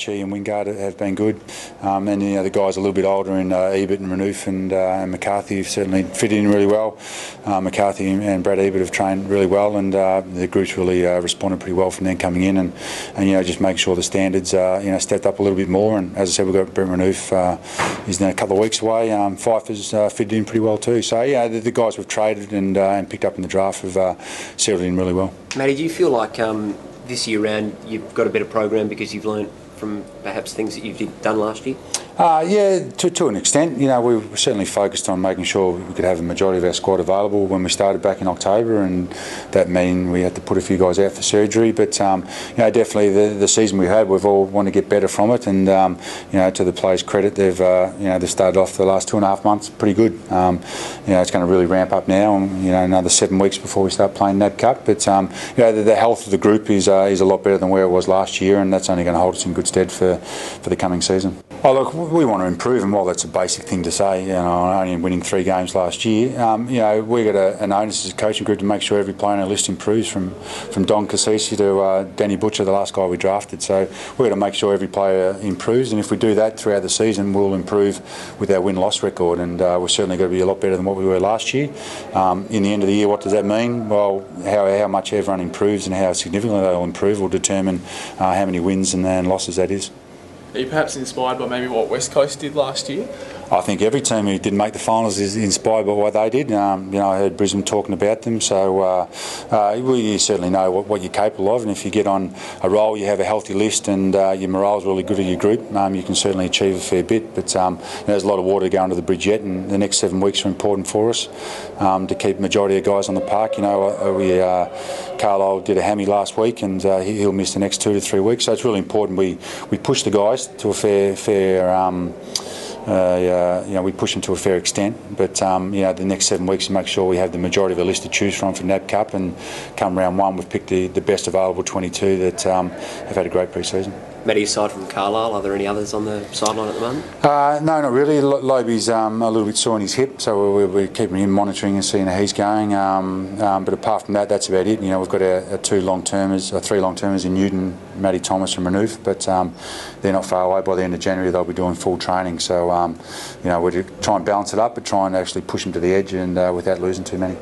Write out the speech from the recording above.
Archie and Wingard have been good, and the guys a little bit older in Ebert and Renouf and McCarthy have certainly fitted in really well. McCarthy and Brad Ebert have trained really well, and the group's really responded pretty well from them coming in, and just make sure the standards stepped up a little bit more. And as I said, we've got Brent Renouf, he's now a couple of weeks away. Pfeiffer's fitted in pretty well too. So the guys we've traded and picked up in the draft have settled in really well. Matty, do you feel like this year round you've got a better program because you've learned from perhaps things that you've done last year? Yeah, to an extent. We were certainly focused on making sure we could have the majority of our squad available when we started back in October, and that meant we had to put a few guys out for surgery. But definitely the season we had, we've all wanted to get better from it, and to the players' credit, they've started off the last 2.5 months pretty good. It's going to really ramp up now, and another 7 weeks before we start playing NAB Cup. But the health of the group is a lot better than where it was last year, and that's only going to hold us in good stead for the coming season. Oh look, we want to improve, and while that's a basic thing to say, only winning 3 games last year, we've got an onus as a coaching group to make sure every player on our list improves, from Don Cassisi to Danny Butcher, the last guy we drafted. So we've got to make sure every player improves, and if we do that throughout the season, we'll improve with our win-loss record, and we're certainly going to be a lot better than what we were last year. In the end of the year, what does that mean? Well, how much everyone improves and how significantly they'll improve will determine how many wins and losses that is. Are you perhaps inspired by maybe what West Coast did last year? I think every team who didn't make the finals is inspired by what they did. I heard Brisbane talking about them, so you certainly know what you're capable of, and if you get on a roll, you have a healthy list, and your morale's really good in your group, you can certainly achieve a fair bit. But there's a lot of water to go under the bridge yet, and the next 7 weeks are important for us to keep the majority of guys on the park. Carlisle did a hammy last week, and he'll miss the next 2 to 3 weeks, so it's really important we push the guys to a fair we push them to a fair extent, but the next 7 weeks to make sure we have the majority of the list to choose from for NAB Cup, and come round 1 we've picked the best available 22 that have had a great pre-season. Matty, aside from Carlisle, are there any others on the sideline at the moment? No, not really. Lobie's a little bit sore in his hip, so we're keeping him monitoring and seeing how he's going. But apart from that, that's about it. We've got our 3 long-termers in Newton, Matty Thomas and Renouf, but they're not far away. By the end of January, they'll be doing full training. So, we're to try and balance it up, but try and actually push them to the edge and without losing too many.